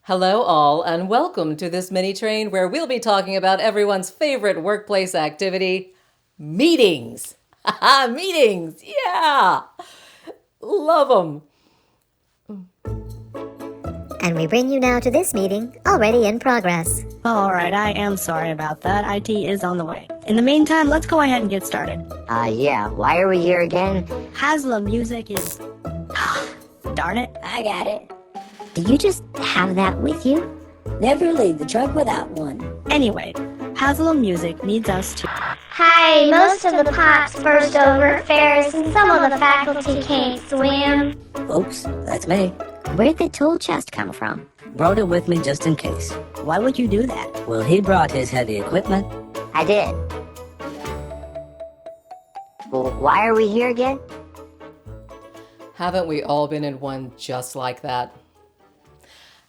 Hello, all, and welcome to this mini train where we'll be talking about everyone's favorite workplace activity meetings. Meetings, yeah, love them. And we bring you now to this meeting, already in progress. Alright, I am sorry about that. IT is on the way. In the meantime, let's go ahead and get started. Yeah, why are we here again? Haslam Music is... Darn it. I got it. Do you just have that with you? Never leave the truck without one. Anyway, Haslam Music needs us to... Hi, most of the pots burst over at Ferris and some of the faculty can't swim. Oops, that's me. Where'd the tool chest come from? Brought it with me just in case. Why would you do that? Well, he brought his heavy equipment. I did. Well, why are we here again? Haven't we all been in one just like that?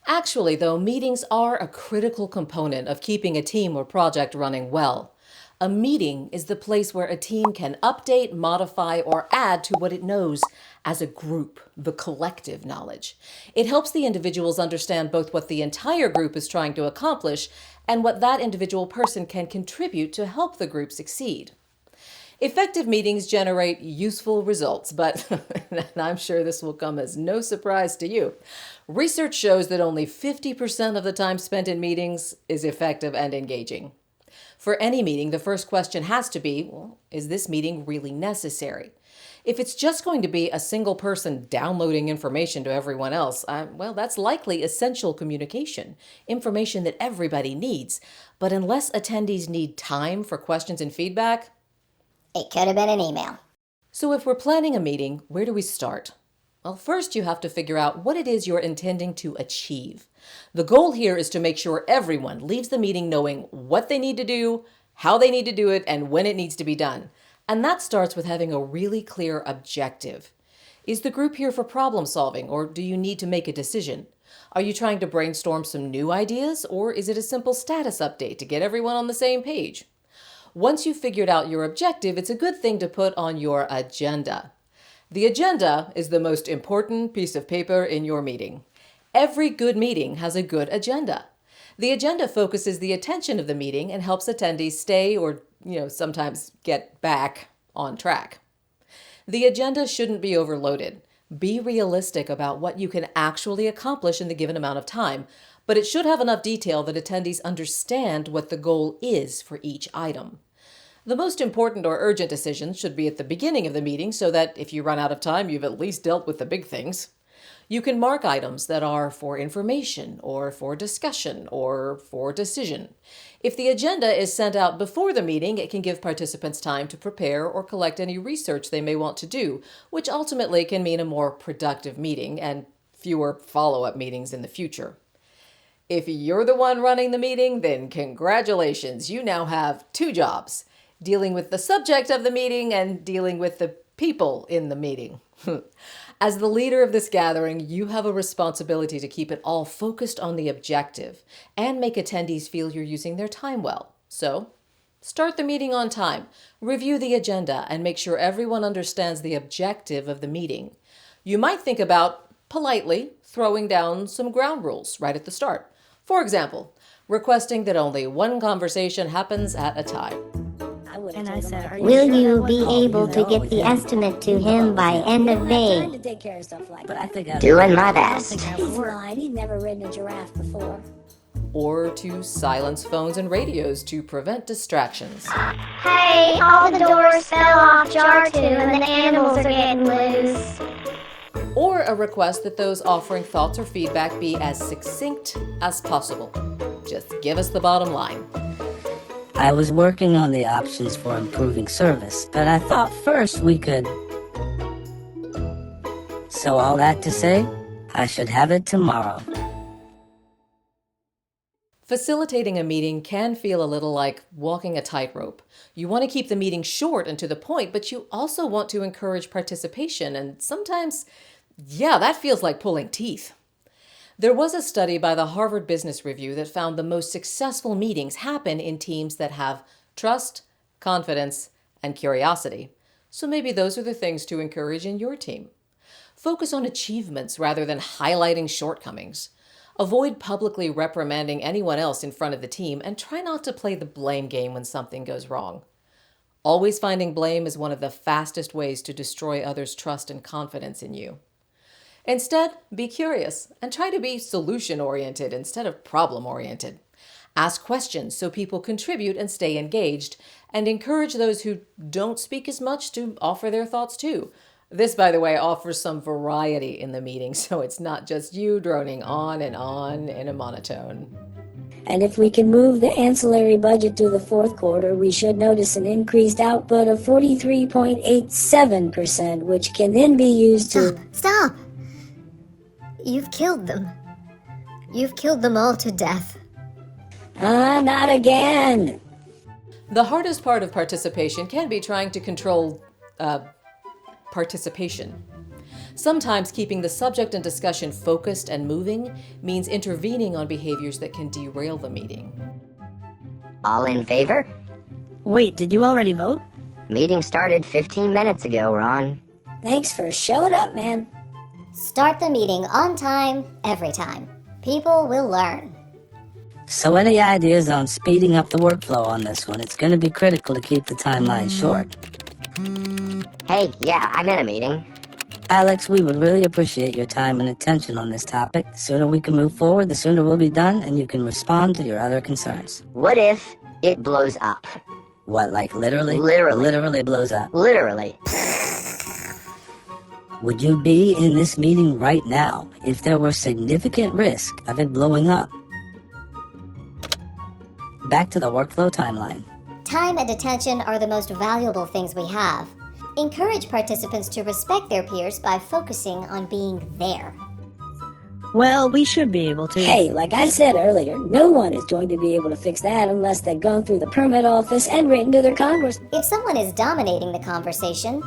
Actually, though, meetings are a critical component of keeping a team or project running well. A meeting is the place where a team can update, modify, or add to what it knows as a group, the collective knowledge. It helps the individuals understand both what the entire group is trying to accomplish and what that individual person can contribute to help the group succeed. Effective meetings generate useful results, but and I'm sure this will come as no surprise to you. Research shows that only 50% of the time spent in meetings is effective and engaging. For any meeting, the first question has to be, well, is this meeting really necessary? If it's just going to be a single person downloading information to everyone else, well, that's likely essential communication, information that everybody needs. But unless attendees need time for questions and feedback, It could have been an email. so if we're planning a meeting, where do we start? Well, first you have to figure out what it is you're intending to achieve. The goal here is to make sure everyone leaves the meeting knowing what they need to do, how they need to do it, and when it needs to be done. And that starts with having a really clear objective. Is the group here for problem solving, or do you need to make a decision? Are you trying to brainstorm some new ideas, or is it a simple status update to get everyone on the same page? Once you've figured out your objective, it's a good thing to put on your agenda. The agenda is the most important piece of paper in your meeting. Every good meeting has a good agenda. The agenda focuses the attention of the meeting and helps attendees stay or, sometimes get back on track. The agenda shouldn't be overloaded. Be realistic about what you can actually accomplish in the given amount of time, but it should have enough detail that attendees understand what the goal is for each item. The most important or urgent decisions should be at the beginning of the meeting so that if you run out of time, you've at least dealt with the big things. You can mark items that are for information or for discussion or for decision. If the agenda is sent out before the meeting, it can give participants time to prepare or collect any research they may want to do, which ultimately can mean a more productive meeting and fewer follow-up meetings in the future. If you're the one running the meeting, then congratulations, you now have two jobs: dealing with the subject of the meeting and dealing with the people in the meeting. As the leader of this gathering, you have a responsibility to keep it all focused on the objective and make attendees feel you're using their time well. So, start the meeting on time, review the agenda, and make sure everyone understands the objective of the meeting. You might think about, politely, throwing down some ground rules right at the start. For example, requesting that only one conversation happens at a time. And I said, are you Will sure you that be wasn't- able to get the estimate to him by end of Trying day? to take care of stuff like that. But I think I Doing my best. He's lying. He's never ridden a giraffe before. Or to silence phones and radios to prevent distractions. Hey, all the doors fell off Jar 2 and the animals are getting loose. Or a request that those offering thoughts or feedback be as succinct as possible. Just give us the bottom line. I was working on the options for improving service, but I thought first we could... So all that to say, I should have it tomorrow. Facilitating a meeting can feel a little like walking a tightrope. You want to keep the meeting short and to the point, but you also want to encourage participation, and sometimes, that feels like pulling teeth. There was a study by the Harvard Business Review that found the most successful meetings happen in teams that have trust, confidence, and curiosity. So maybe those are the things to encourage in your team. Focus on achievements rather than highlighting shortcomings. Avoid publicly reprimanding anyone else in front of the team and try not to play the blame game when something goes wrong. Always finding blame is one of the fastest ways to destroy others' trust and confidence in you. Instead, be curious and try to be solution-oriented instead of problem-oriented. Ask questions so people contribute and stay engaged, and encourage those who don't speak as much to offer their thoughts too. This, by the way, offers some variety in the meeting, so it's not just you droning on in a monotone. And if we can move the ancillary budget to the fourth quarter, we should notice an increased output of 43.87%, which can then be used to... Stop! You've killed them. You've killed them all to death. Not again! The hardest part of participation can be trying to control participation. Sometimes keeping the subject and discussion focused and moving means intervening on behaviors that can derail the meeting. All in favor? Wait, did you already vote? Meeting started 15 minutes ago, Ron. Thanks for showing up, man. Start the meeting on time, every time. People will learn. So any ideas on speeding up the workflow on this one? It's going to be critical to keep the timeline short. Hey, yeah, I'm in a meeting. Alex, we would really appreciate your time and attention on this topic. The sooner we can move forward, the sooner we'll be done, and you can respond to your other concerns. What if it blows up? What, like literally? Literally. Literally blows up. Literally. Would you be in this meeting right now if there were significant risk of it blowing up? Back to the workflow timeline. Time and attention are the most valuable things we have. Encourage participants to respect their peers by focusing on being there. Well, we should be able to. Hey, like I said earlier, no one is going to be able to fix that unless they've gone through the permit office and written to their Congress. If someone is dominating the conversation,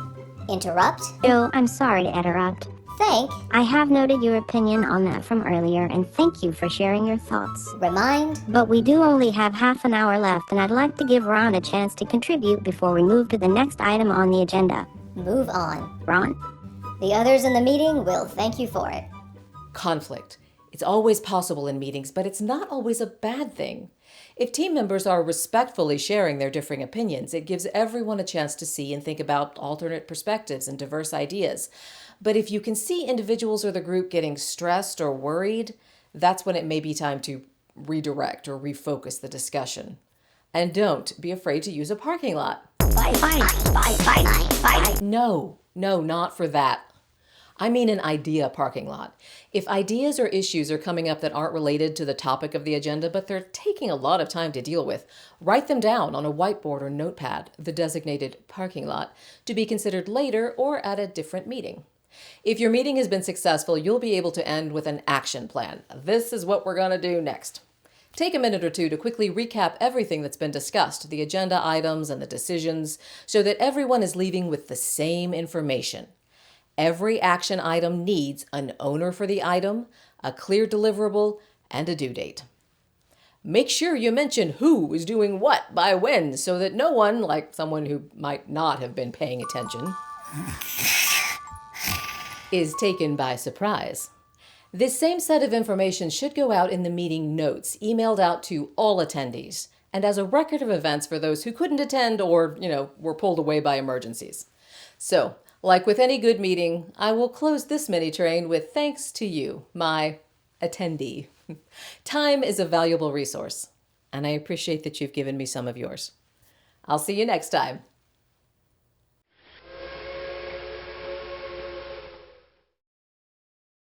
interrupt, Bill, I'm sorry to interrupt. thank, I have noted your opinion on that from earlier, and thank you for sharing your thoughts. remind, But we do only have half an hour left, and I'd like to give Ron a chance to contribute before we move to the next item on the agenda. move on. Ron? The others in the meeting will thank you for it. Conflict. It's always possible in meetings, but it's not always a bad thing. If team members are respectfully sharing their differing opinions, it gives everyone a chance to see and think about alternate perspectives and diverse ideas. But if you can see individuals or the group getting stressed or worried, that's when it may be time to redirect or refocus the discussion. And don't be afraid to use a parking lot. No, not for that. I mean an idea parking lot. If ideas or issues are coming up that aren't related to the topic of the agenda, but they're taking a lot of time to deal with, write them down on a whiteboard or notepad, the designated parking lot, to be considered later or at a different meeting. If your meeting has been successful, you'll be able to end with an action plan. This is what we're going to do next. Take a minute or two to quickly recap everything that's been discussed, the agenda items and the decisions, so that everyone is leaving with the same information. Every action item needs an owner for the item, a clear deliverable, and a due date. Make sure you mention who is doing what by when so that no one, like someone who might not have been paying attention, is taken by surprise. This same set of information should go out in the meeting notes, emailed out to all attendees, and as a record of events for those who couldn't attend or, were pulled away by emergencies. So, like with any good meeting, I will close this MiniTrain with thanks to you, my attendee. Time is a valuable resource, and I appreciate that you've given me some of yours. I'll see you next time.